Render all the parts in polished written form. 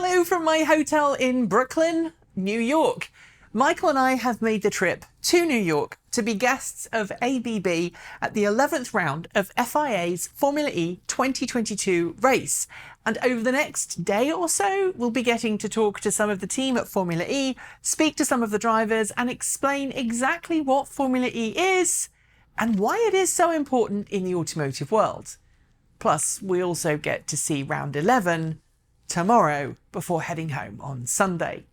Hello from my hotel in Brooklyn, New York. Michael and I have made the trip to New York to be guests of ABB at the 11th round of FIA's Formula E 2022 race. And over the next day or so, we'll be getting to talk to some of the team at Formula E, speak to some of the drivers, and explain exactly what Formula E is and why it is so important in the automotive world. Plus, we also get to see round 11 tomorrow before heading home on Sunday.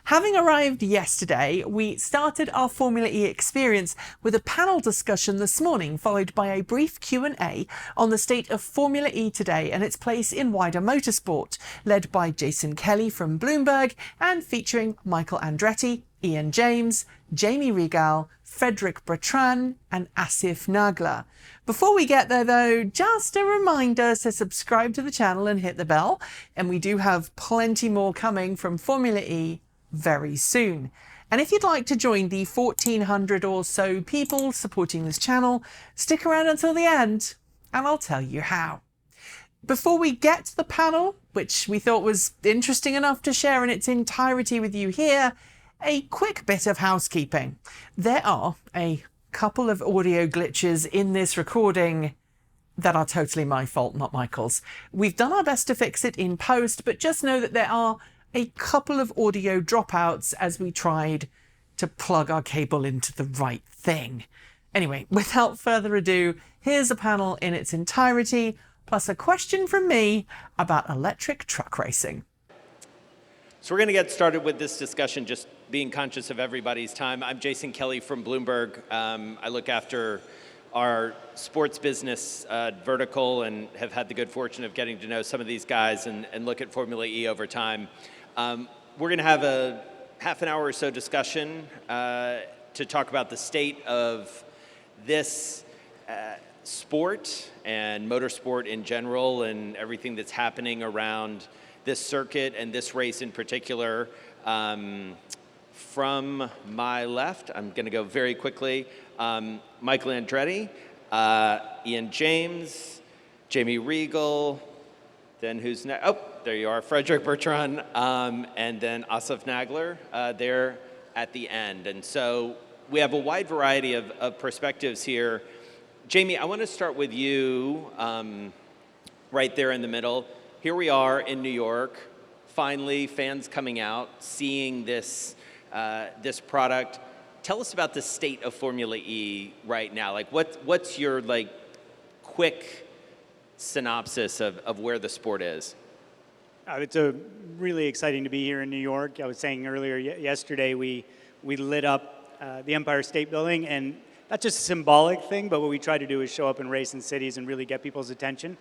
Having arrived yesterday, we started our Formula E experience with a panel discussion this morning, followed by a brief Q&A on the state of Formula E today and its place in wider motorsport, led by Jason Kelly from Bloomberg and featuring Michael Andretti, Ian James, Jamie Regal, Frederic Bertrand and Asif Nagla. Before we get there though, just a reminder to subscribe to the channel and hit the bell, and we do have plenty more coming from Formula E very soon. And if you'd like to join the 1,400 or so people supporting this channel, stick around until the end and I'll tell you how. Before we get to the panel, which we thought was interesting enough to share in its entirety with you here, a quick bit of housekeeping. There are a couple of audio glitches in this recording that are totally my fault, not Michael's. We've done our best to fix it in post, but just know that there are a couple of audio dropouts as we tried to plug our cable into the right thing. Anyway, without further ado, here's a panel in its entirety, plus a question from me about electric truck racing. So we're going to get started with this discussion, just being conscious of everybody's time. I'm Jason Kelly from Bloomberg. I look after our sports business vertical and have had the good fortune of getting to know some of these guys and look at Formula E over time. We're going to have a half an hour or so discussion to talk about the state of this sport and motorsport in general and everything that's happening around this circuit and this race in particular. From my left, I'm going to go very quickly, Michael Andretti, Ian James, Jamie Regal, then who's next? Oh, there you are, Frederic Bertrand, and then Asif Nagler there at the end. And so we have a wide variety of perspectives here. Jamie, I want to start with you right there in the middle. Here we are in New York, finally fans coming out, seeing this, this product. Tell us about the state of Formula E right now. Like what's your quick synopsis of where the sport is? It's really exciting to be here in New York. I was saying earlier yesterday we lit up the Empire State Building, and that's just a symbolic thing, but what we try to do is show up and race in cities and really get people's attention.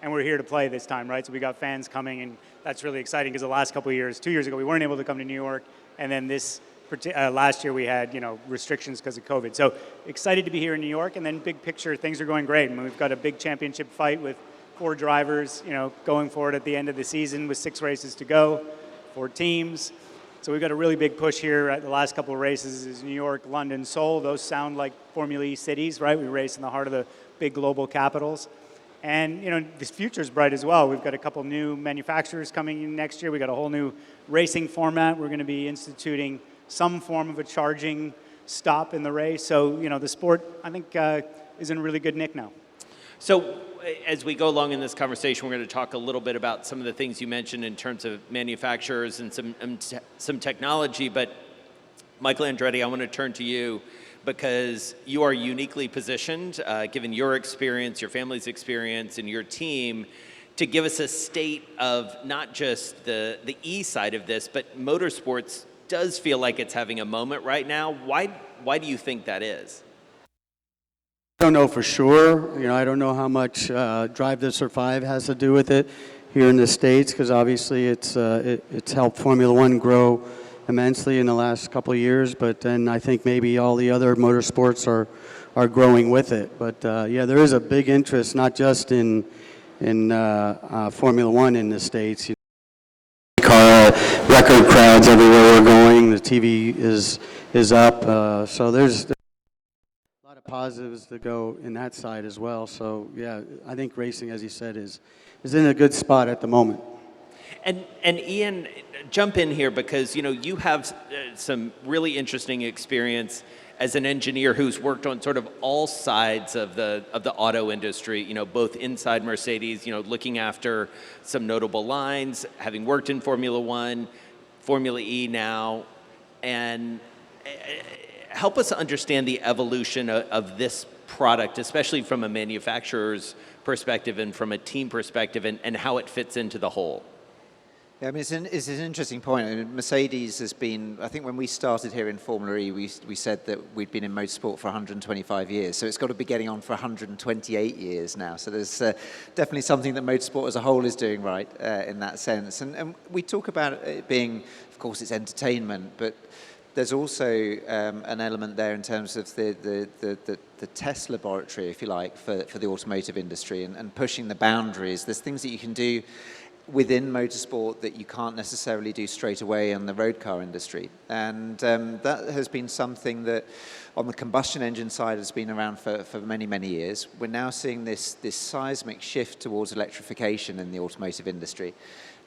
And we're here to play this time, right? So we got fans coming, and that's really exciting because the last couple of years, 2 years ago, we weren't able to come to New York, and then this last year we had restrictions because of COVID. So excited to be here in New York, and then big picture, things are going great. I mean, we've got a big championship fight with 4 drivers, going forward at the end of the season with 6 races to go, 4 teams. So we've got a really big push here at the last couple of races is New York, London, Seoul. Those sound like Formula E cities, right? We race in the heart of the big global capitals. And, this future's bright as well. We've got a couple new manufacturers coming in next year. We've got a whole new racing format. We're going to be instituting some form of a charging stop in the race. So, the sport, I think, is in a really good nick now. So as we go along in this conversation, we're going to talk a little bit about some of the things you mentioned in terms of manufacturers and some technology. But Michael Andretti, I want to turn to you because you are uniquely positioned, given your experience, your family's experience, and your team, to give us a state of not just the E side of this, but motorsports does feel like it's having a moment right now. Why do you think that is? I don't know for sure. I don't know how much Drive to Survive has to do with it here in the States, because obviously it's helped Formula One grow immensely in the last couple of years, but then I think maybe all the other motorsports are growing with it. But yeah, there is a big interest, not just in Formula One in the States. Car record crowds everywhere we're going. The TV is up, so there's a lot of positives to go in that side as well. So yeah, I think racing, as you said, is in a good spot at the moment. And Ian, jump in here because you have some really interesting experience as an engineer who's worked on sort of all sides of the auto industry. Both inside Mercedes, looking after some notable lines, having worked in Formula One, Formula E now, and help us understand the evolution of this product, especially from a manufacturer's perspective and from a team perspective, and how it fits into the whole. Yeah, I mean, it's an interesting point. I mean, Mercedes has been, I think when we started here in Formula E, we said that we'd been in motorsport for 125 years. So it's got to be getting on for 128 years now. So there's definitely something that motorsport as a whole is doing right in that sense. And we talk about it being, of course, it's entertainment, but there's also an element there in terms of the test laboratory, if you like, for the automotive industry and pushing the boundaries. There's things that you can do within motorsport that you can't necessarily do straight away in the road car industry. And that has been something that on the combustion engine side has been around for many, many years. We're now seeing this seismic shift towards electrification in the automotive industry.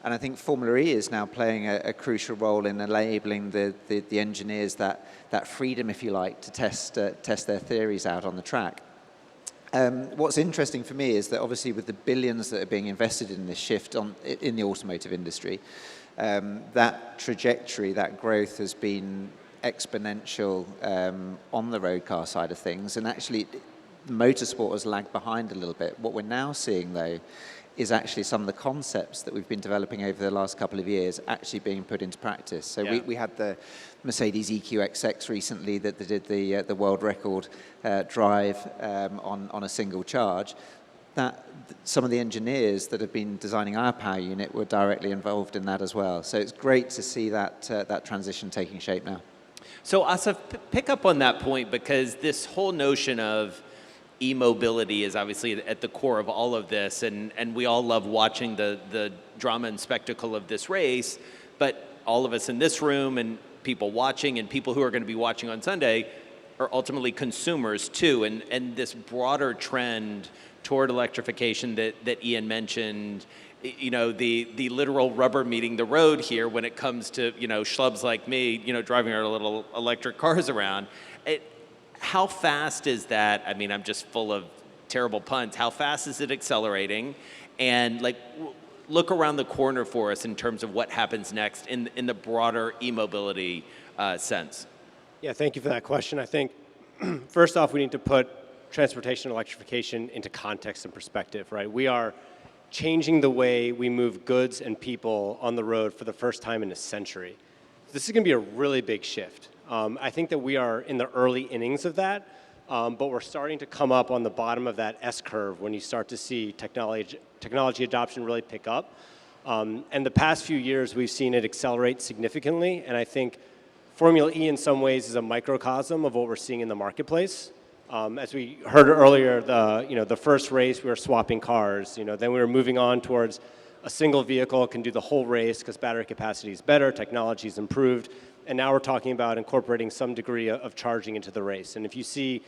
And I think Formula E is now playing a crucial role in enabling the engineers that freedom, if you like, to test their theories out on the track. What's interesting for me is that obviously with the billions that are being invested in this shift in the automotive industry, that trajectory, that growth has been exponential on the road car side of things. And actually, motorsport has lagged behind a little bit. What we're now seeing, though, is actually some of the concepts that we've been developing over the last couple of years actually being put into practice. So yeah. we had the Mercedes EQXX recently that did the world record drive on a single charge. That some of the engineers that have been designing our power unit were directly involved in that as well. So it's great to see that transition taking shape now. So Asaf, pick up on that point, because this whole notion of e-mobility is obviously at the core of all of this, and we all love watching the drama and spectacle of this race, but all of us in this room and people watching and people who are going to be watching on Sunday are ultimately consumers too, and this broader trend toward electrification that Ian mentioned, the literal rubber meeting the road here when it comes to, schlubs like me, driving our little electric cars around. How fast is that? I mean, I'm just full of terrible puns. How fast is it accelerating? And look around the corner for us in terms of what happens next in the broader e-mobility sense. Yeah, thank you for that question. I think, first off, we need to put transportation electrification into context and perspective, right? We are changing the way we move goods and people on the road for the first time in a century. This is going to be a really big shift. I think that we are in the early innings of that, but we're starting to come up on the bottom of that S-curve when you start to see technology adoption really pick up. And the past few years, we've seen it accelerate significantly, and I think Formula E in some ways is a microcosm of what we're seeing in the marketplace. As we heard earlier, the first race we were swapping cars, then we were moving on towards a single vehicle can do the whole race because battery capacity is better, technology is improved, and now we're talking about incorporating some degree of charging into the race. And if you see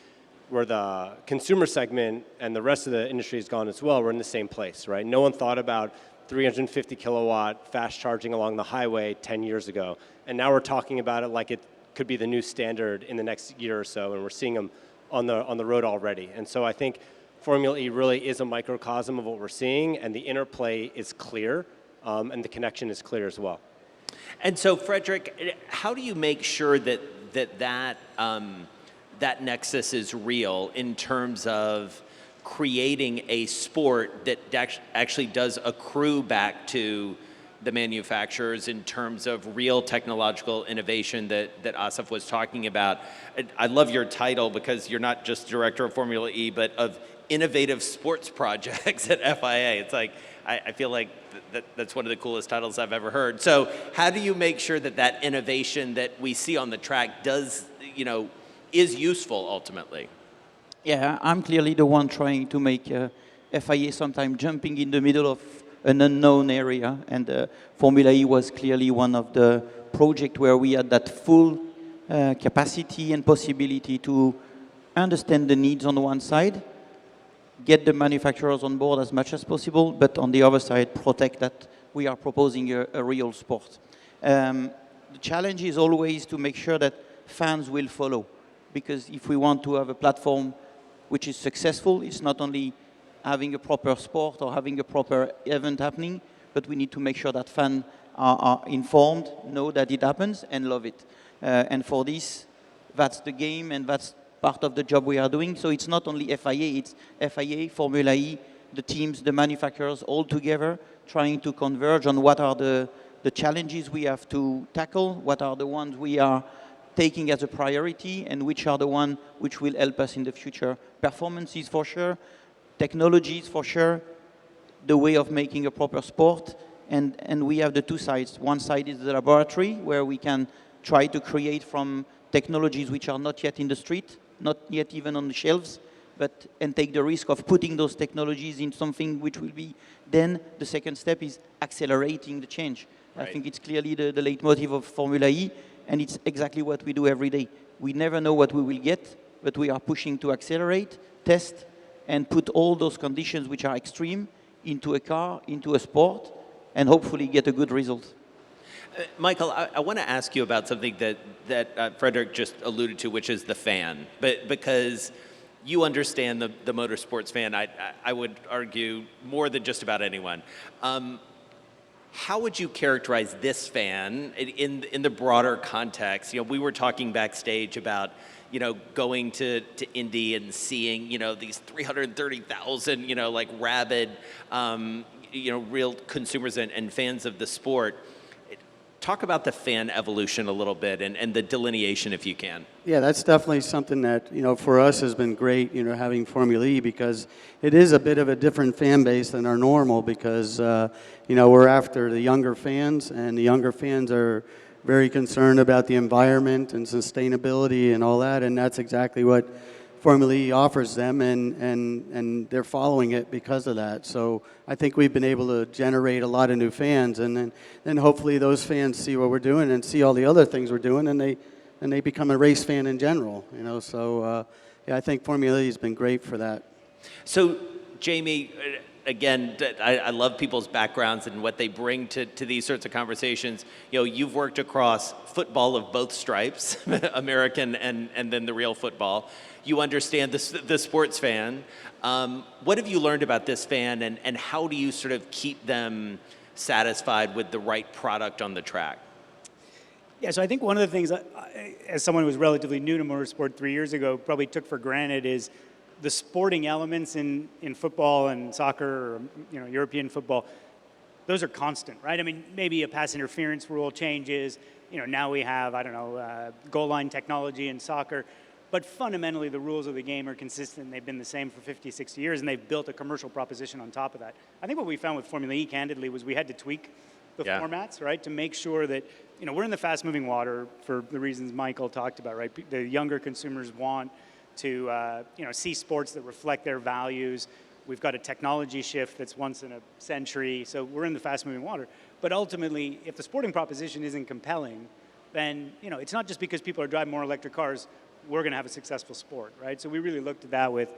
where the consumer segment and the rest of the industry has gone as well, we're in the same place, right? No one thought about 350 kilowatt fast charging along the highway 10 years ago. And now we're talking about it like it could be the new standard in the next year or so, and we're seeing them on the road already. And so I think Formula E really is a microcosm of what we're seeing, and the interplay is clear, and the connection is clear as well. And so, Frederick, how do you make sure that nexus is real in terms of creating a sport that actually does accrue back to the manufacturers in terms of real technological innovation that Asaf was talking about? I love your title because you're not just director of Formula E, but of innovative sports projects at FIA. It's like, I feel like that's one of the coolest titles I've ever heard. So how do you make sure that innovation that we see on the track is useful ultimately? Yeah, I'm clearly the one trying to make FIA sometimes jumping in the middle of an unknown area, and Formula E was clearly one of the projects where we had that full capacity and possibility to understand the needs on the one side, get the manufacturers on board as much as possible, but on the other side, protect that we are proposing a real sport. The challenge is always to make sure that fans will follow, because if we want to have a platform which is successful, it's not only having a proper sport or having a proper event happening, but we need to make sure that fans are informed, know that it happens, and love it. And for this, that's the game, and that's part of the job we are doing. So it's not only FIA, it's FIA, Formula E, the teams, the manufacturers, all together, trying to converge on what are the challenges we have to tackle, what are the ones we are taking as a priority, and which are the ones which will help us in the future. Performances for sure, technologies for sure, the way of making a proper sport, and we have the two sides. One side is the laboratory, where we can try to create from technologies which are not yet in the street, not yet even on the shelves, and take the risk of putting those technologies in something which will be. Then the second step is accelerating the change. Right. I think it's clearly the leitmotif of Formula E, and it's exactly what we do every day. We never know what we will get, but we are pushing to accelerate, test, and put all those conditions which are extreme into a car, into a sport, and hopefully get a good result. Michael, I want to ask you about something that Frederick just alluded to, which is the fan. But because you understand the motorsports fan, I would argue more than just about anyone. How would you characterize this fan in the broader context? You know, we were talking backstage about, you know, going to Indy and seeing, you know, these 330,000, you know, like rabid, you know, real consumers and fans of the sport. Talk about the fan evolution a little bit and the delineation, if you can. Yeah, that's definitely something that, you know, for us has been great, you know, having Formula E, because it is a bit of a different fan base than our normal, because, you know, we're after the younger fans, and the younger fans are very concerned about the environment and sustainability and all that, and that's exactly what Formula E offers them, and they're following it because of that. So I think we've been able to generate a lot of new fans, and then hopefully those fans see what we're doing and see all the other things we're doing, and they become a race fan in general. You know, so yeah, I think Formula E has been great for that. So Jamie, again, I love people's backgrounds and what they bring to these sorts of conversations. You know, you've worked across football of both stripes, American and then the real football. You understand the sports fan. What have you learned about this fan, and how do you sort of keep them satisfied with the right product on the track? Yeah, so I think one of the things, as someone who was relatively new to motorsport 3 years ago, probably took for granted is the sporting elements in football and soccer, or, you know, European football. Those are constant, right? I mean, maybe a pass interference rule changes. You know, now we have, I don't know, goal line technology in soccer. But fundamentally, the rules of the game are consistent. They've been the same for 50, 60 years, and they've built a commercial proposition on top of that. I think what we found with Formula E, candidly, was we had to tweak the formats, right, to make sure that, you know, we're in the fast-moving water for the reasons Michael talked about, right? The younger consumers want to, you know, see sports that reflect their values. We've got a technology shift that's once in a century, so we're in the fast-moving water. But ultimately, if the sporting proposition isn't compelling, then, you know, it's not just because people are driving more electric cars, we're going to have a successful sport, right? So we really looked at that with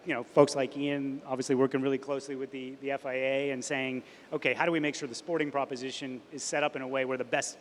you know, folks like Ian, obviously working really closely with the FIA and saying, okay, how do we make sure the sporting proposition is set up in a way where the best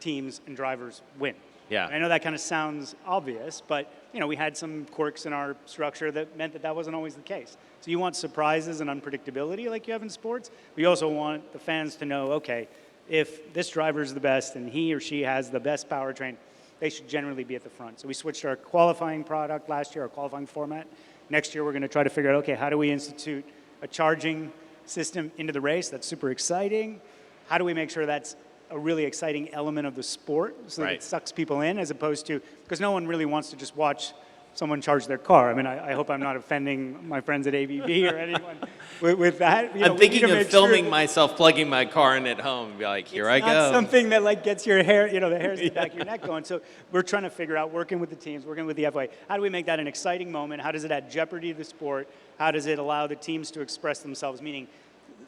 teams and drivers win? Yeah. And I know that kind of sounds obvious, but, you know, we had some quirks in our structure that meant that wasn't always the case. So you want surprises and unpredictability like you have in sports, but you also want the fans to know, okay, if this driver is the best and he or she has the best powertrain, they should generally be at the front. So we switched our qualifying product last year, our qualifying format. Next year, we're going to try to figure out, okay, how do we institute a charging system into the race? That's super exciting. How do we make sure that's a really exciting element of the sport so that it sucks people in, as opposed to, because no one really wants to just watch someone charge their car. I mean, I hope I'm not offending my friends at ABB or anyone with that. You know, I'm thinking of filming myself plugging my car in at home and be like, here I go. It's not something that like gets your hair, you know, the hairs in the back of your neck going. So we're trying to figure out, working with the teams, working with the FIA, how do we make that an exciting moment? How does it add jeopardy to the sport? How does it allow the teams to express themselves, meaning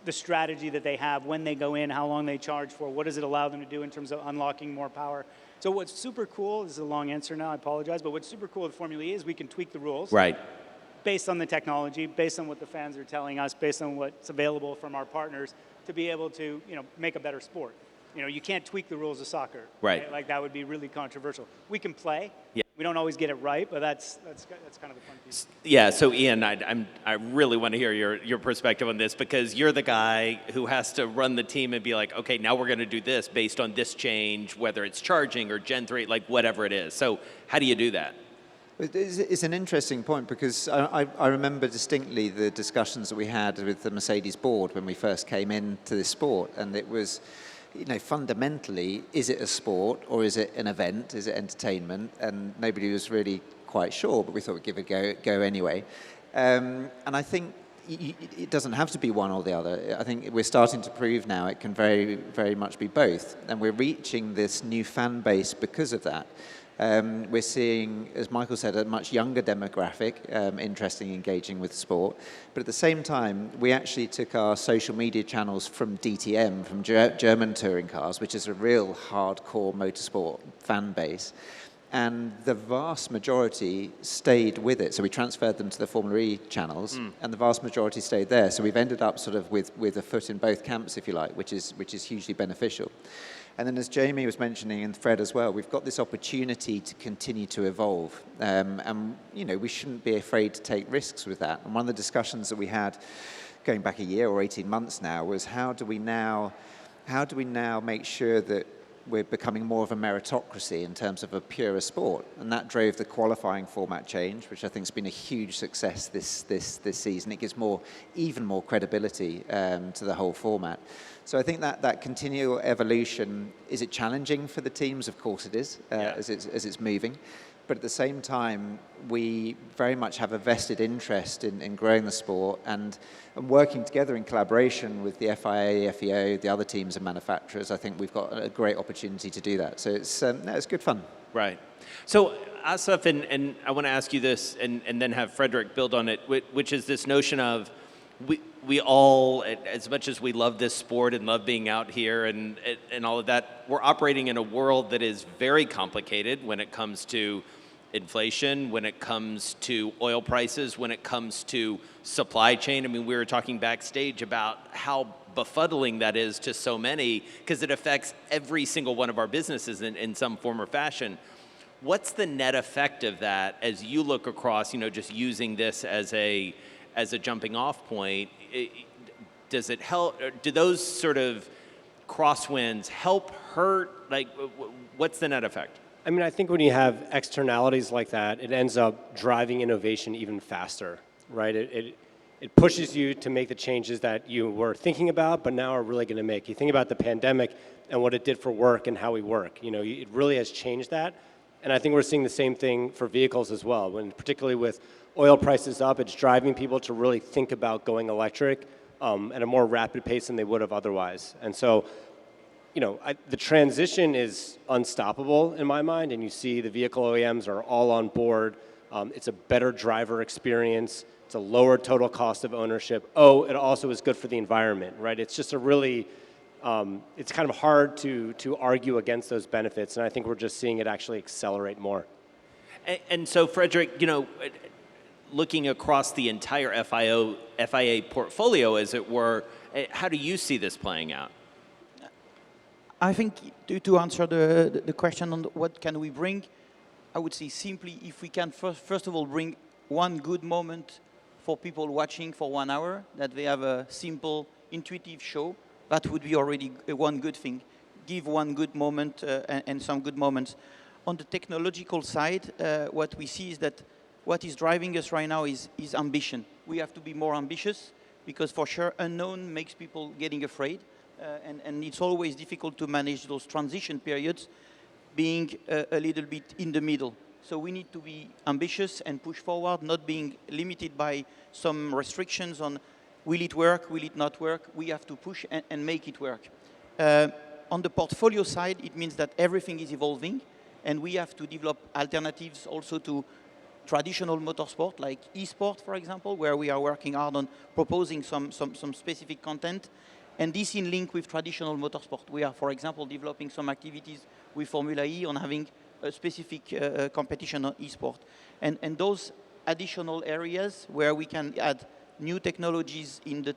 the strategy that they have when they go in, how long they charge for, what does it allow them to do in terms of unlocking more power? So what's super cool, this is a long answer now, I apologize, but what's super cool with Formula E is we can tweak the rules. Right. Based on the technology, based on what the fans are telling us, based on what's available from our partners to be able to, make a better sport. You can't tweak the rules of soccer. Right. Like that would be really controversial. We can play. Yeah. We don't always get it right, but that's kind of the fun piece. Yeah, so Ian, I really want to hear your perspective on this, because you're the guy who has to run the team and be like, okay, now we're going to do this based on this change, whether it's charging or Gen 3, like whatever it is. So how do you do that? It's an interesting point, because I remember distinctly the discussions that we had with the Mercedes board when we first came into this sport, and it was, fundamentally, is it a sport or is it an event? Is it entertainment? And nobody was really quite sure, but we thought we'd give it a go anyway. And I think it doesn't have to be one or the other. I think we're starting to prove now it can very, very much be both. And we're reaching this new fan base because of that. We're seeing, as Michael said, a much younger demographic interested in engaging with sport. But at the same time, we actually took our social media channels from DTM, from German touring cars, which is a real hardcore motorsport fan base. And the vast majority stayed with it. So we transferred them to the Formula E channels, and the vast majority stayed there. So we've ended up sort of with a foot in both camps, if you like, which is hugely beneficial. And then, as Jamie was mentioning, and Fred as well, we've got this opportunity to continue to evolve. And, we shouldn't be afraid to take risks with that. And one of the discussions that we had going back a year or 18 months now was how do we now make sure that we're becoming more of a meritocracy in terms of a purer sport? And that drove the qualifying format change, which I think has been a huge success this season. It gives even more credibility to the whole format. So I think that continual evolution, is it challenging for the teams? Of course it is, as it's moving. But at the same time, we very much have a vested interest in growing the sport and working together in collaboration with the FIA, the FIO, the other teams and manufacturers. I think we've got a great opportunity to do that. So it's good fun. Right. So Asaf, and I want to ask you this and then have Frederick build on it, which is this notion of we all, as much as we love this sport and love being out here and all of that, we're operating in a world that is very complicated when it comes to inflation, when it comes to oil prices, when it comes to supply chain. I mean, we were talking backstage about how befuddling that is to so many, because it affects every single one of our businesses in some form or fashion. What's the net effect of that as you look across, just using this as a jumping off point? Does it help? Do those sort of crosswinds help, hurt? Like, what's the net effect? I mean, I think when you have externalities like that, it ends up driving innovation even faster, right? It pushes you to make the changes that you were thinking about, but now are really going to make. You think about the pandemic and what it did for work and how we work. It really has changed that. And I think we're seeing the same thing for vehicles as well. When particularly with oil prices up, it's driving people to really think about going electric at a more rapid pace than they would have otherwise. And so, the transition is unstoppable in my mind, and you see the vehicle OEMs are all on board. It's a better driver experience. It's a lower total cost of ownership. It also is good for the environment, right? It's just a really, it's kind of hard to argue against those benefits, and I think we're just seeing it actually accelerate more. And so, Frederick, looking across the entire FIA portfolio, as it were, how do you see this playing out? I think to answer the question on what can we bring, I would say simply if we can first of all bring one good moment for people watching for 1 hour, that they have a simple, intuitive show, that would be already one good thing. Give one good moment and some good moments. On the technological side, what we see is that what is driving us right now is ambition. We have to be more ambitious because for sure unknown makes people getting afraid. And it's always difficult to manage those transition periods being a little bit in the middle. So we need to be ambitious and push forward, not being limited by some restrictions on will it work, will it not work. We have to push and make it work. On the portfolio side, it means that everything is evolving and we have to develop alternatives also to traditional motorsport, like e-sport, for example, where we are working hard on proposing some specific content. And this in link with traditional motorsport. We are, for example, developing some activities with Formula E on having a specific competition on e-sport. And those additional areas where we can add new technologies in the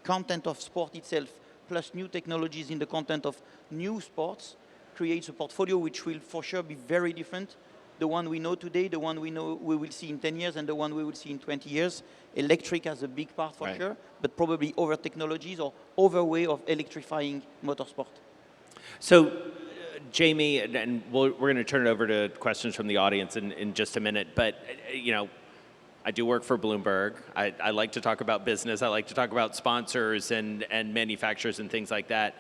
content of sport itself plus new technologies in the content of new sports, creates a portfolio which will for sure be very different. The one we know today, the one we know we will see in 10 years, and the one we will see in 20 years. Electric has a big part for sure, but probably other technologies or other way of electrifying motorsport. So, Jamie, and we're going to turn it over to questions from the audience in just a minute, but, you know, I do work for Bloomberg. I like to talk about business. I like to talk about sponsors and manufacturers and things like that.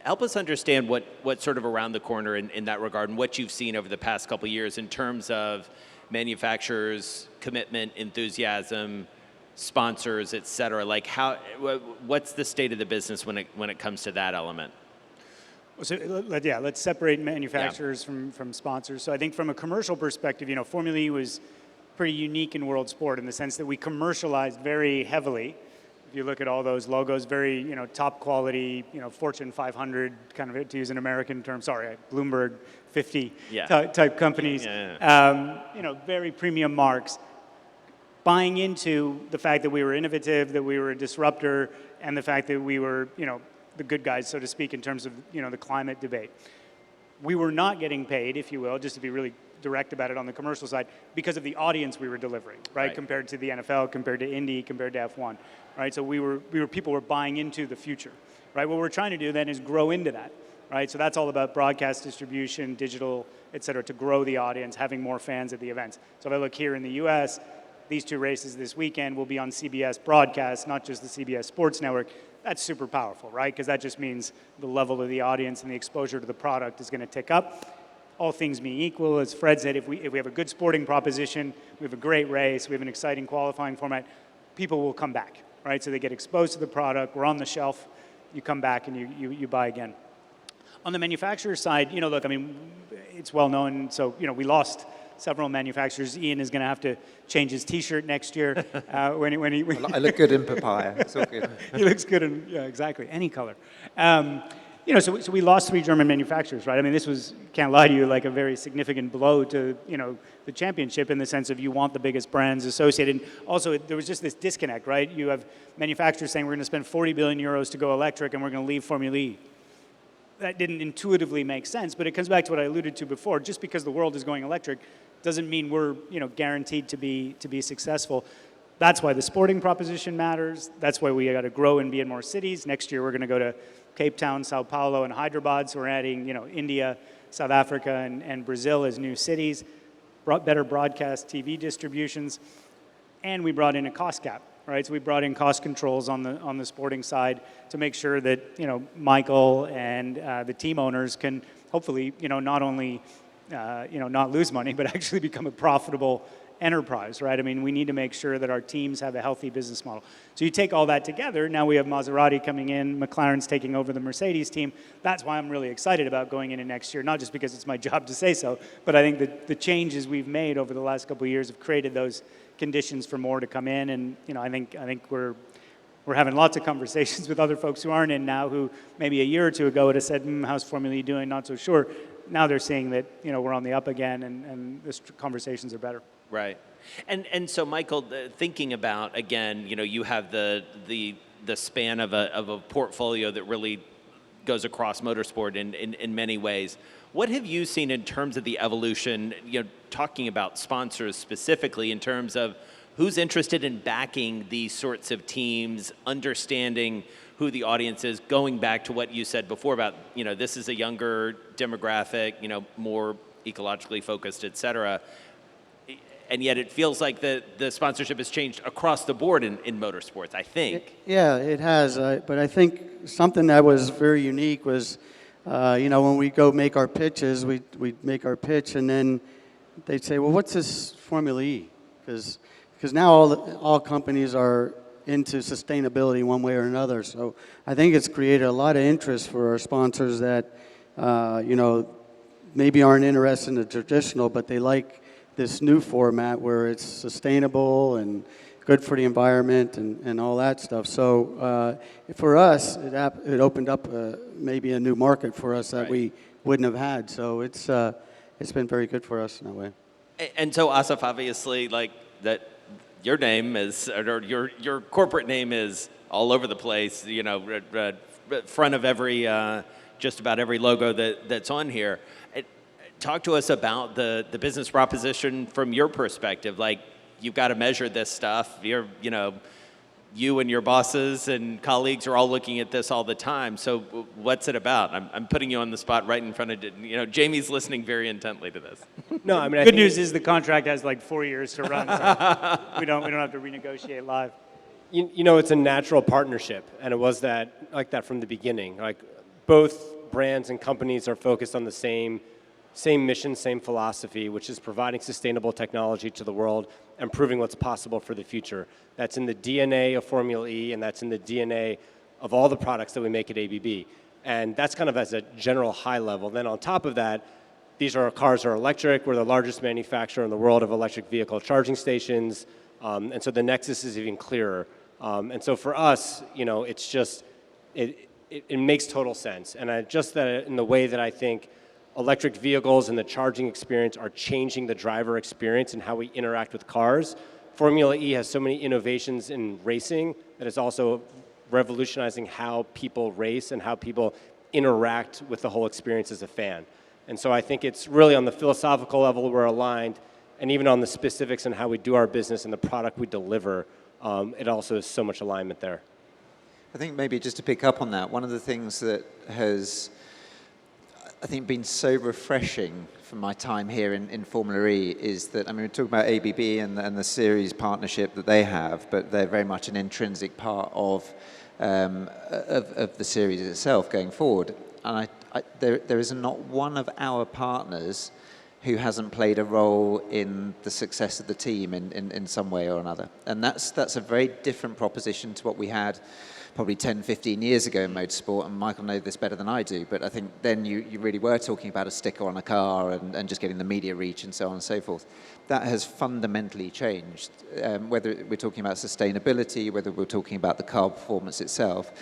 Help us understand what's sort of around the corner in that regard and what you've seen over the past couple of years in terms of manufacturers' commitment, enthusiasm, sponsors, et cetera. Like what's the state of the business when it comes to that element? So let's separate manufacturers from sponsors. So I think from a commercial perspective, you know, Formula E was pretty unique in world sport in the sense that we commercialized very heavily. If you look at all those logos, very, you know, top quality, you know, Fortune 500, kind of, to use an American term, Bloomberg 50 type companies. You know, very premium marks. Buying into the fact that we were innovative, that we were a disruptor, and the fact that we were, you know, the good guys, so to speak, in terms of, you know, the climate debate. We were not getting paid, if you will, just to be really direct about it on the commercial side, because of the audience we were delivering, right? Compared to the NFL, compared to Indy, compared to F1, right? So people were buying into the future, right? What we're trying to do then is grow into that, right? So that's all about broadcast distribution, digital, et cetera, to grow the audience, having more fans at the events. So if I look here in the US, these two races this weekend will be on CBS broadcast, not just the CBS Sports Network. That's super powerful, right? Because that just means the level of the audience and the exposure to the product is going to tick up. All things being equal, as Fred said, if we have a good sporting proposition, we have a great race, we have an exciting qualifying format, people will come back, right? So they get exposed to the product, we're on the shelf, you come back and you buy again. On the manufacturer side, you know, look, I mean, it's well known, so, you know, we lost several manufacturers. Ian is going to have to change his T-shirt next year. I look good in papaya. It's all good. He looks good in, yeah, exactly, any color. You know, so we lost 3 German manufacturers, right? I mean, this was, can't lie to you, like a very significant blow to, you know, the championship in the sense of you want the biggest brands associated. Also, there was just this disconnect, right? You have manufacturers saying we're going to spend 40 billion euros to go electric and we're going to leave Formula E. That didn't intuitively make sense, but it comes back to what I alluded to before. Just because the world is going electric doesn't mean we're, you know, guaranteed to be successful. That's why the sporting proposition matters. That's why we got to grow and be in more cities. Next year, we're going to go to Cape Town, Sao Paulo, and Hyderabad. So we're adding, you know, India, South Africa, and Brazil as new cities. Better broadcast TV distributions, and we brought in a cost cap, right? So we brought in cost controls on the sporting side to make sure that, you know, Michael and the team owners can hopefully, you know, not only you know, not lose money, but actually become a profitable enterprise, right? I mean, we need to make sure that our teams have a healthy business model. So you take all that together, now we have Maserati coming in, McLaren's taking over the Mercedes team. That's why I'm really excited about going into next year, not just because it's my job to say so, but I think that the changes we've made over the last couple of years have created those conditions for more to come in. And, you know, I think we're having lots of conversations with other folks who aren't in now, who maybe a year or two ago would have said, how's Formula E doing? Not so sure. Now they're seeing that, you know, we're on the up again, and the conversations are better. Right. And so, Michael, thinking about, again, you know, you have the span of a portfolio that really goes across motorsport in many ways. What have you seen in terms of the evolution, you know, talking about sponsors specifically, in terms of who's interested in backing these sorts of teams, understanding who the audience is, going back to what you said before about, you know, this is a younger demographic, you know, more ecologically focused, et cetera. And yet it feels like the sponsorship has changed across the board in motorsports, I think. Yeah, it has. But I think something that was very unique was, you know, when we go make our pitches, we make our pitch, and then they'd say, well, what's this Formula E? Because now all companies are into sustainability one way or another. So I think it's created a lot of interest for our sponsors that, you know, maybe aren't interested in the traditional, but they like this new format where it's sustainable and good for the environment and all that stuff. So for us, it opened up maybe a new market for us that we wouldn't have had. So it's been very good for us in that way. And so, Asaf, obviously, like that, your name is, or your corporate name is all over the place. You know, front of every, just about every logo that's on here. Talk to us about the business proposition from your perspective. Like, you've got to measure this stuff. You and your bosses and colleagues are all looking at this all the time. So what's it about? I'm putting you on the spot right in front of, Jamie's listening very intently to this. No, I mean, Good news is the contract has like 4 years to run, so we don't have to renegotiate live. It's a natural partnership, and it was like that from the beginning. Like, both brands and companies are focused on the same mission, same philosophy, which is providing sustainable technology to the world and proving what's possible for the future. That's in the DNA of Formula E, and that's in the DNA of all the products that we make at ABB. And that's kind of as a general high level. Then on top of that, cars are electric. We're the largest manufacturer in the world of electric vehicle charging stations. And so the nexus is even clearer. And so for us, it's just, it makes total sense. And just that in the way that I think electric vehicles and the charging experience are changing the driver experience and how we interact with cars. Formula E has so many innovations in racing that it's also revolutionizing how people race and how people interact with the whole experience as a fan. And so I think it's really on the philosophical level we're aligned, and even on the specifics and how we do our business and the product we deliver, it also is so much alignment there. I think maybe just to pick up on that, one of the things that has, I think, been so refreshing from my time here in Formula E is that, we're talking about ABB and the series partnership that they have, but they're very much an intrinsic part of the series itself going forward. And there is not one of our partners who hasn't played a role in the success of the team in some way or another. And that's a very different proposition to what we had probably 10, 15 years ago in motorsport, and Michael knows this better than I do, but I think then you really were talking about a sticker on a car and just getting the media reach and so on and so forth. That has fundamentally changed, whether we're talking about sustainability, whether we're talking about the car performance itself.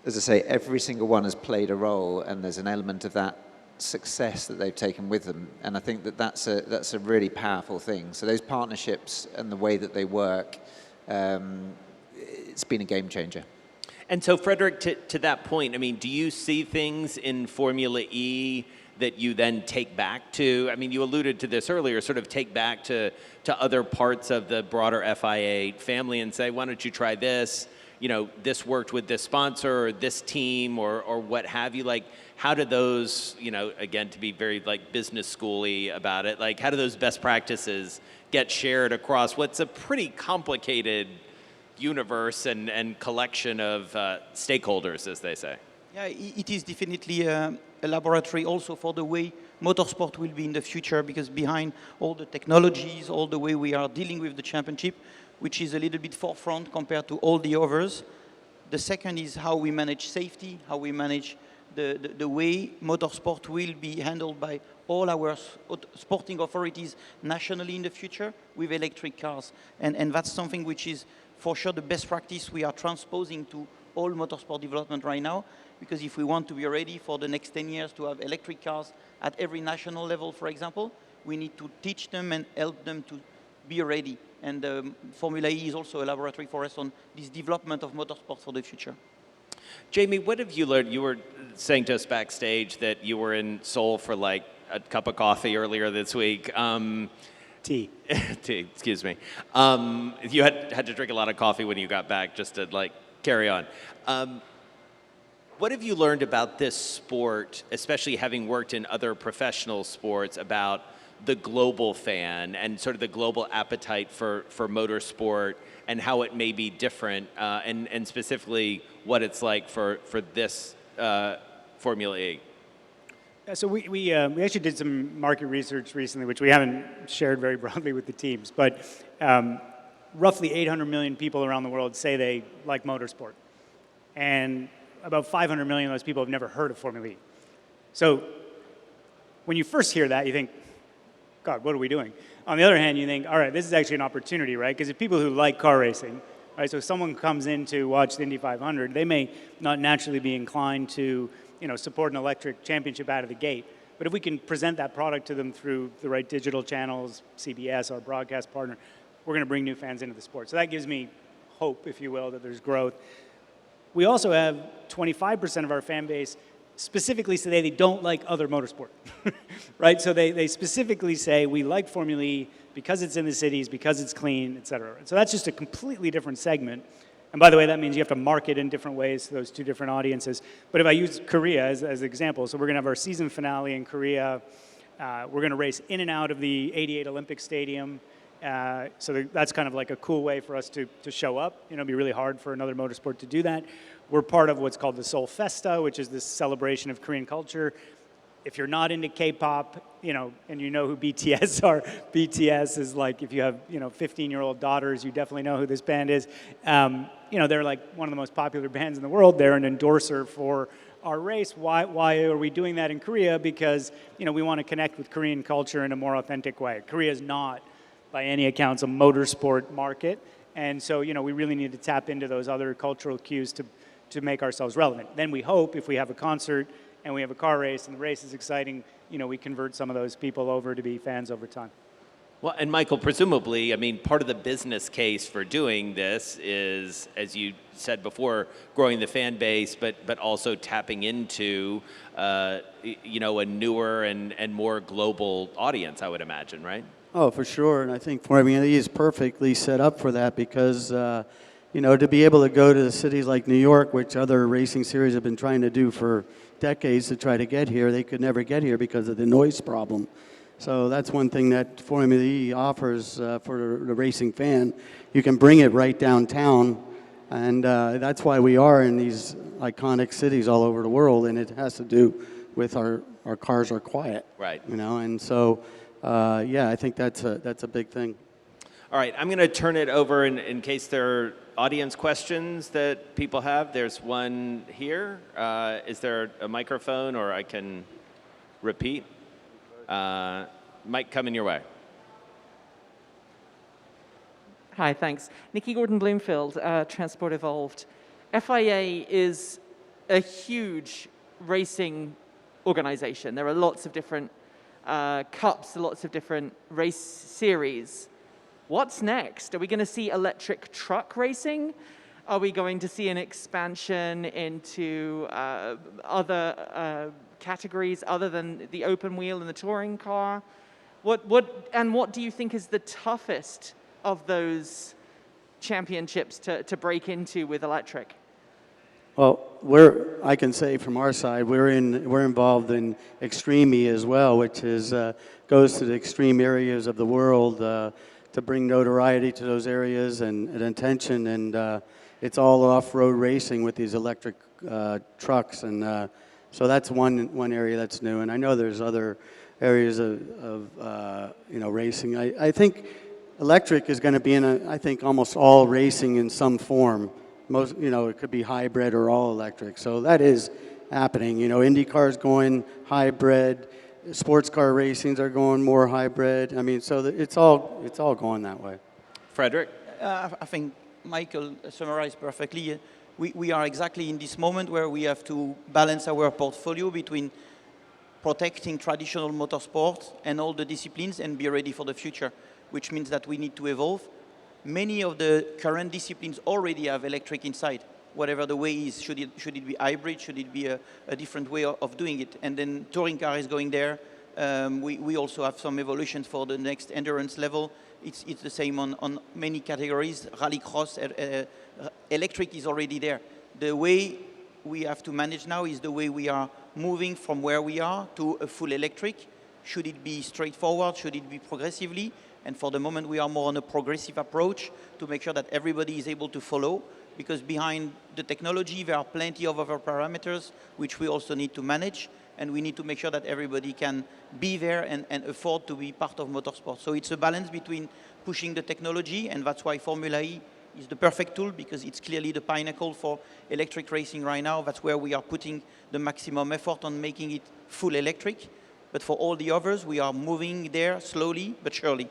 As I say, every single one has played a role, and there's an element of that success that they've taken with them, and I think that's a really powerful thing. So those partnerships and the way that they work, it's been a game changer. And so, Frederick, to that point, do you see things in Formula E that you then take back to? You alluded to this earlier, sort of take back to other parts of the broader FIA family and say, why don't you try this? This worked with this sponsor or this team or what have you. Like, how do those, again, to be very business schooly about it, how do those best practices get shared across what's a pretty complicated universe and collection of stakeholders, as they say? Yeah, it is definitely a laboratory also for the way motorsport will be in the future, because behind all the technologies, all the way we are dealing with the championship, which is a little bit forefront compared to all the others. The second is how we manage safety, how we manage the way motorsport will be handled by all our sporting authorities nationally in the future with electric cars. And that's something which is for sure the best practice we are transposing to all motorsport development right now, because if we want to be ready for the next 10 years to have electric cars at every national level, for example, we need to teach them and help them to be ready. And Formula E is also a laboratory for us on this development of motorsport for the future. Jamie, what have you learned? You were saying to us backstage that you were in Seoul for a cup of coffee earlier this week. Tea. Tea, excuse me. You had to drink a lot of coffee when you got back just to carry on. What have you learned about this sport, especially having worked in other professional sports, about the global fan and sort of the global appetite for motorsport and how it may be different, and specifically what it's like for this Formula E? Yeah, so we actually did some market research recently, which we haven't shared very broadly with the teams, but roughly 800 million people around the world say they like motorsport. And about 500 million of those people have never heard of Formula E. So when you first hear that, you think, God, what are we doing? On the other hand, you think, all right, this is actually an opportunity, right? Because if people who like car racing, right, so if someone comes in to watch the Indy 500, they may not naturally be inclined to support an electric championship out of the gate. But if we can present that product to them through the right digital channels, CBS, our broadcast partner, we're going to bring new fans into the sport. So that gives me hope, if you will, that there's growth. We also have 25% of our fan base specifically say they don't like other motorsport, right? So they specifically say we like Formula E because it's in the cities, because it's clean, et cetera. So that's just a completely different segment. And by the way, that means you have to market in different ways to those two different audiences. But if I use Korea as an example, so we're going to have our season finale in Korea. We're going to race in and out of the 88 Olympic Stadium. So that's kind of like a cool way for us to show up. You know, it'd be really hard for another motorsport to do that. We're part of what's called the Seoul Festa, which is this celebration of Korean culture. If you're not into K-pop, you know, and you know who BTS are, BTS is like, if you have, you know, 15-year-old daughters, you definitely know who this band is. You know, they're like one of the most popular bands in the world. They're an endorser for our race. Why are we doing that in Korea? Because, you know, we want to connect with Korean culture in a more authentic way. Korea is not, by any accounts, a motorsport market. And so, you know, we really need to tap into those other cultural cues to make ourselves relevant. Then we hope if we have a concert and we have a car race and the race is exciting, you know, we convert some of those people over to be fans over time. Well, and Michael, presumably, I mean, part of the business case for doing this is, as you said before, growing the fan base, but also tapping into, you know, a newer and more global audience, I would imagine, right? Oh, for sure. And I think Formula E is perfectly set up for that because, you know, to be able to go to cities like New York, which other racing series have been trying to do for decades to try to get here, they could never get here because of the noise problem. So that's one thing that Formula E offers for the racing fan. You can bring it right downtown, and that's why we are in these iconic cities all over the world, and it has to do with our cars are quiet. Right. You know, and so, yeah, I think that's a big thing. All right, I'm going to turn it over in case there are audience questions that people have. There's one here. Is there a microphone, or I can repeat? Mic coming your way. Hi, thanks. Nikki Gordon-Bloomfield, Transport Evolved. FIA is a huge racing organization. There are lots of different cups, lots of different race series. What's next? Are we going to see electric truck racing? Are we going to see an expansion into other categories other than the open wheel and the touring car? What do you think is the toughest of those championships to break into with electric? Well, I can say from our side, we're involved in Extreme E as well, which is goes to the extreme areas of the world to bring notoriety to those areas and attention, and it's all off-road racing with these electric trucks, and so that's one area that's new. And I know there's other areas of you know, racing. I think electric is going to be in I think almost all racing in some form. Most, you know, it could be hybrid or all electric. So that is happening. You know, IndyCar's going hybrid. Sports car racings are going more hybrid. I mean, so it's all going that way. Frederick? I think Michael summarized perfectly. We are exactly in this moment where we have to balance our portfolio between protecting traditional motorsport and all the disciplines and be ready for the future, which means that we need to evolve. Many of the current disciplines already have electric inside, whatever the way is. Should it be hybrid? Should it be a different way of doing it? And then touring car is going there. We also have some evolutions for the next endurance level. It's the same on many categories. Rallycross, electric is already there. The way we have to manage now is the way we are moving from where we are to a full electric. Should it be straightforward? Should it be progressively? And for the moment, we are more on a progressive approach to make sure that everybody is able to follow, because behind the technology, there are plenty of other parameters which we also need to manage, and we need to make sure that everybody can be there and afford to be part of motorsport. So it's a balance between pushing the technology, and that's why Formula E is the perfect tool, because it's clearly the pinnacle for electric racing right now. That's where we are putting the maximum effort on making it full electric. But for all the others, we are moving there slowly but surely.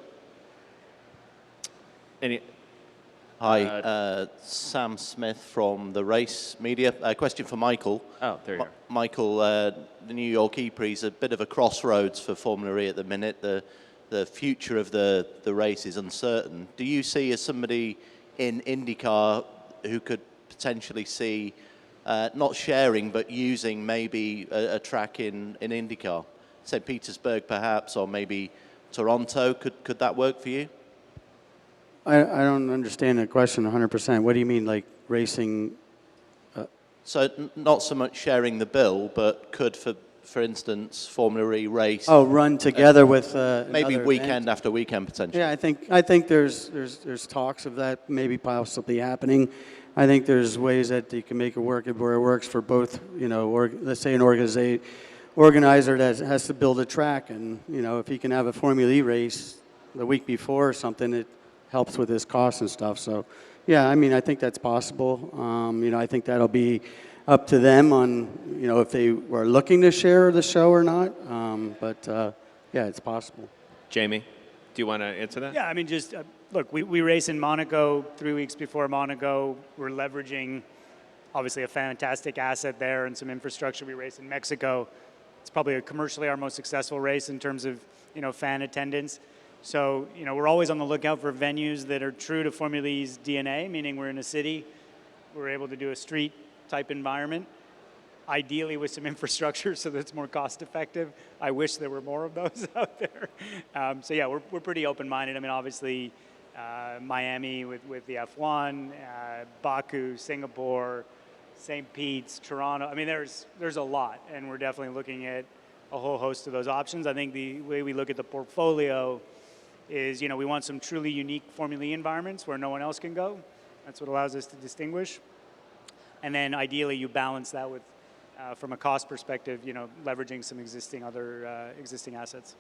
Hi, Sam Smith from the Race Media. A question for Michael. Oh, there you are. Michael, the New York ePrix is a bit of a crossroads for Formula E at the minute. The future of the race is uncertain. Do you see as somebody in IndyCar who could potentially see not sharing, but using maybe a track in IndyCar, St. Petersburg perhaps, or maybe Toronto. Could that work for you? I don't understand the question 100%. What do you mean, like racing? So not so much sharing the bill, but could, for instance, Formula E race? Oh, run together with maybe another weekend event. after weekend potentially. Yeah, I think there's talks of that maybe possibly happening. I think there's ways that you can make it work where it works for both. You know, or let's say an organizer that has to build a track, and you know, if he can have a Formula E race the week before or something, it helps with his costs and stuff. So, yeah, I mean, I think that's possible. You know, I think that'll be up to them on, you know, if they were looking to share the show or not. Yeah, it's possible. Jamie, do you want to answer that? Yeah, I mean, just look, we race in Monaco 3 weeks before Monaco. We're leveraging, obviously, a fantastic asset there and some infrastructure. We race in Mexico. It's probably commercially our most successful race in terms of, you know, fan attendance. So, you know, we're always on the lookout for venues that are true to Formula E's DNA, meaning we're in a city, we're able to do a street type environment, ideally with some infrastructure so that it's more cost effective. I wish there were more of those out there. So yeah, we're pretty open-minded. I mean, obviously, Miami with the F1, Baku, Singapore, St. Pete's, Toronto. I mean, there's a lot, and we're definitely looking at a whole host of those options. I think the way we look at the portfolio is, you know, we want some truly unique Formula E environments where no one else can go. That's what allows us to distinguish. And then ideally you balance that with, from a cost perspective, you know, leveraging some existing assets.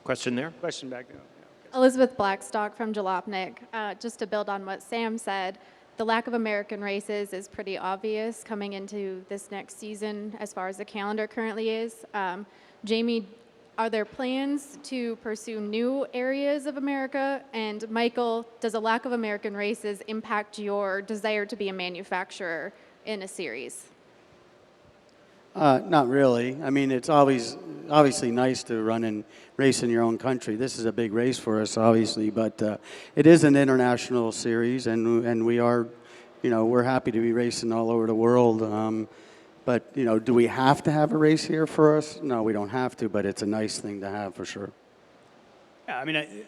Question there? Question back there. Yeah. Elizabeth Blackstock from Jalopnik. Just to build on what Sam said, the lack of American races is pretty obvious coming into this next season as far as the calendar currently is. Jamie, are there plans to pursue new areas of America? And Michael, does a lack of American races impact your desire to be a manufacturer in a series? Not really. I mean, it's obviously nice to run and race in your own country. This is a big race for us, obviously, but it is an international series, and we are, you know, we're happy to be racing all over the world. But, you know, do we have to have a race here for us? No, we don't have to, but it's a nice thing to have for sure. Yeah, I mean,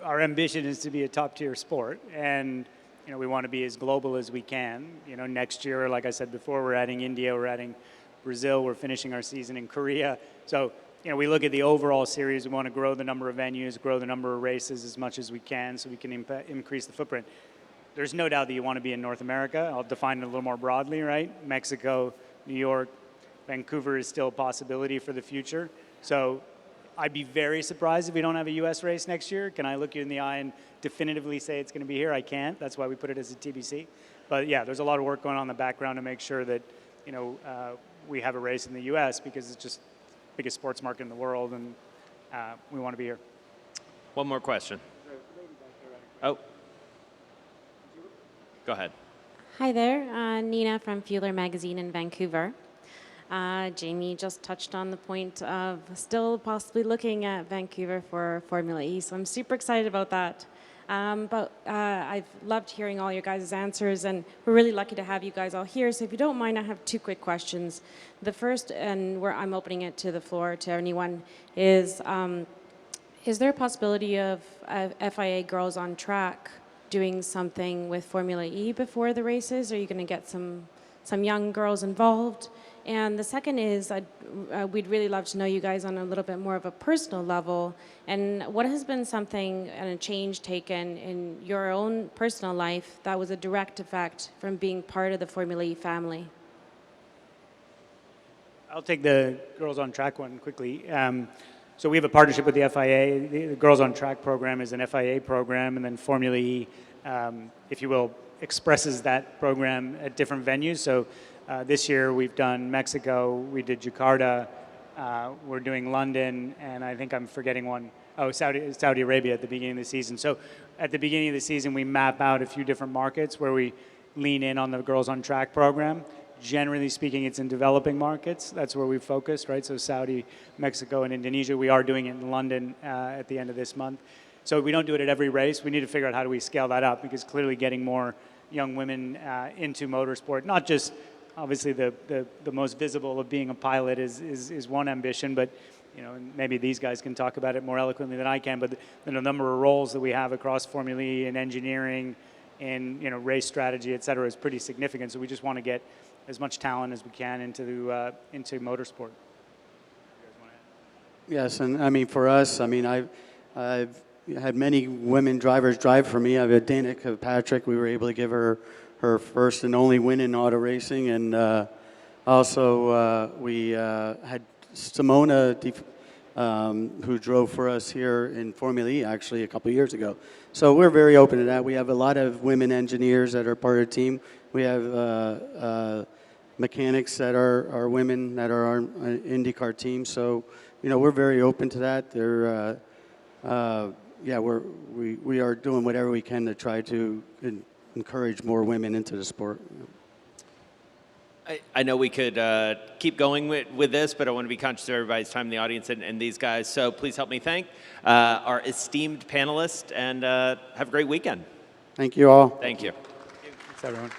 our ambition is to be a top-tier sport, and, you know, we want to be as global as we can. You know, next year, like I said before, we're adding India, we're adding Brazil, we're finishing our season in Korea. So, you know, we look at the overall series, we want to grow the number of venues, grow the number of races as much as we can so we can increase the footprint. There's no doubt that you want to be in North America. I'll define it a little more broadly, right? Mexico, New York, Vancouver is still a possibility for the future. So I'd be very surprised if we don't have a U.S. race next year. Can I look you in the eye and definitively say it's going to be here? I can't. That's why we put it as a TBC. But yeah, there's a lot of work going on in the background to make sure that, you know, we have a race in the U.S. because it's just the biggest sports market in the world, and we want to be here. One more question. Oh. Go ahead. Hi there, Nina from Fueler Magazine in Vancouver. Jamie just touched on the point of still possibly looking at Vancouver for Formula E, so I'm super excited about that. But I've loved hearing all your guys' answers, and we're really lucky to have you guys all here. So if you don't mind, I have two quick questions. The first, and where I'm opening it to the floor to anyone, is there a possibility of FIA Girls on Track doing something with Formula E before the races? Are you going to get some young girls involved? And the second is, we'd really love to know you guys on a little bit more of a personal level. And what has been something and a change taken in your own personal life that was a direct effect from being part of the Formula E family? I'll take the Girls on Track one quickly. So we have a partnership with the FIA. The Girls on Track program is an FIA program, and then Formula E, if you will, expresses that program at different venues. So this year we've done Mexico, we did Jakarta, we're doing London, and I think I'm forgetting one. Oh, Saudi Arabia at the beginning of the season. So at the beginning of the season, we map out a few different markets where we lean in on the Girls on Track program. Generally speaking, it's in developing markets. That's where we focus, right? So Saudi, Mexico, and Indonesia. We are doing it in London at the end of this month. So we don't do it at every race. We need to figure out how do we scale that up, because clearly getting more young women into motorsport. Not just, obviously, the most visible of being a pilot is one ambition, but and maybe these guys can talk about it more eloquently than I can, but the number of roles that we have across Formula E and engineering and race strategy, et cetera, is pretty significant. So we just want to get as much talent as we can into motorsport. Yes, and I mean, for us, I mean, I've had many women drivers drive for me. I've had Dana Patrick. We were able to give her first and only win in auto racing, and also we had Simona, who drove for us here in Formula E actually a couple of years ago. So we're very open to that. We have a lot of women engineers that are part of the team. We have mechanics that are women that are our IndyCar team. So we're very open to that. They're we are doing whatever we can to try to encourage more women into the sport. I know we could keep going with this, but I want to be conscious of everybody's time in the audience and these guys. So please help me thank our esteemed panelists, and have a great weekend. Thank you all. Thank you. Thanks, everyone.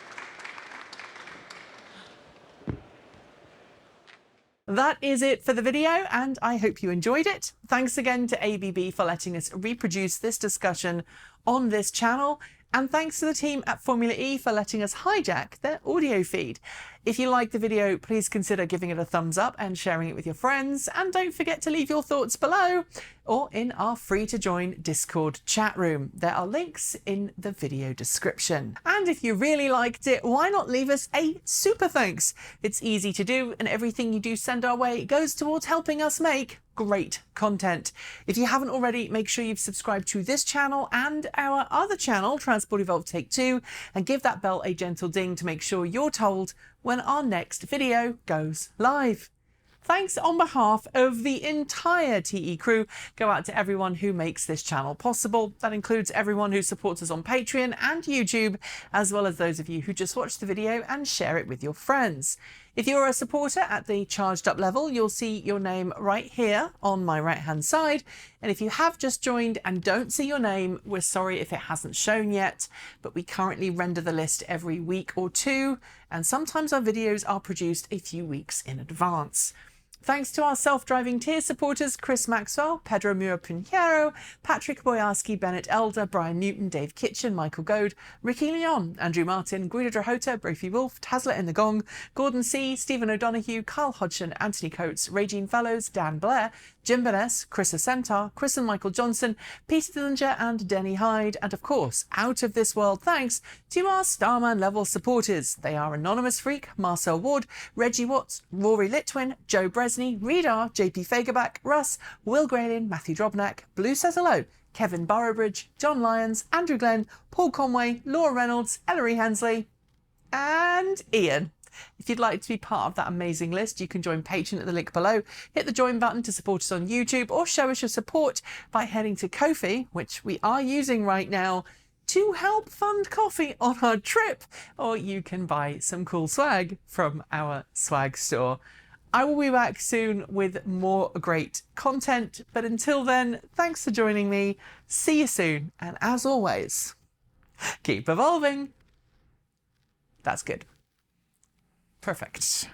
That is it for the video, and I hope you enjoyed it. Thanks again to ABB for letting us reproduce this discussion on this channel. And thanks to the team at Formula E for letting us hijack their audio feed. If you liked the video, please consider giving it a thumbs up and sharing it with your friends. And don't forget to leave your thoughts below or in our free to join Discord chat room. There are links in the video description. And if you really liked it, why not leave us a super thanks? It's easy to do, and everything you do send our way goes towards helping us make great content. If you haven't already, make sure you've subscribed to this channel and our other channel, Transport Evolved Take 2, and give that bell a gentle ding to make sure you're told when our next video goes live. Thanks on behalf of the entire TE crew go out to everyone who makes this channel possible. That includes everyone who supports us on Patreon and YouTube, as well as those of you who just watch the video and share it with your friends. If you're a supporter at the charged up level, you'll see your name right here on my right hand side. And if you have just joined and don't see your name, we're sorry if it hasn't shown yet, but we currently render the list every week or two, and sometimes our videos are produced a few weeks in advance. Thanks to our self-driving tier supporters, Chris Maxwell, Pedro Mura-Pinheiro, Patrick Boyarski, Bennett Elder, Brian Newton, Dave Kitchen, Michael Goad, Ricky Leon, Andrew Martin, Guido Drahota, Brophy Wolf, Tazla in the Gong, Gordon C, Stephen O'Donoghue, Carl Hodgson, Anthony Coates, Regine Fellows, Dan Blair, Jim Vaness, Chris Centaur, Chris and Michael Johnson, Peter Dillinger and Denny Hyde, and of course, out of this world thanks to our Starman level supporters. They are Anonymous Freak, Marcel Ward, Reggie Watts, Rory Litwin, Joe Bresney, Reedar, JP Fagerback, Russ, Will Graylin, Matthew Drobnak, Blue Says Hello, Kevin Burrowbridge, John Lyons, Andrew Glenn, Paul Conway, Laura Reynolds, Ellery Hensley, and Ian. If you'd like to be part of that amazing list, you can join Patreon at the link below. Hit the join button to support us on YouTube, or show us your support by heading to Ko-fi, which we are using right now, to help fund coffee on our trip. Or you can buy some cool swag from our swag store. I will be back soon with more great content, but until then, thanks for joining me. See you soon, and as always, keep evolving. That's good. Perfect.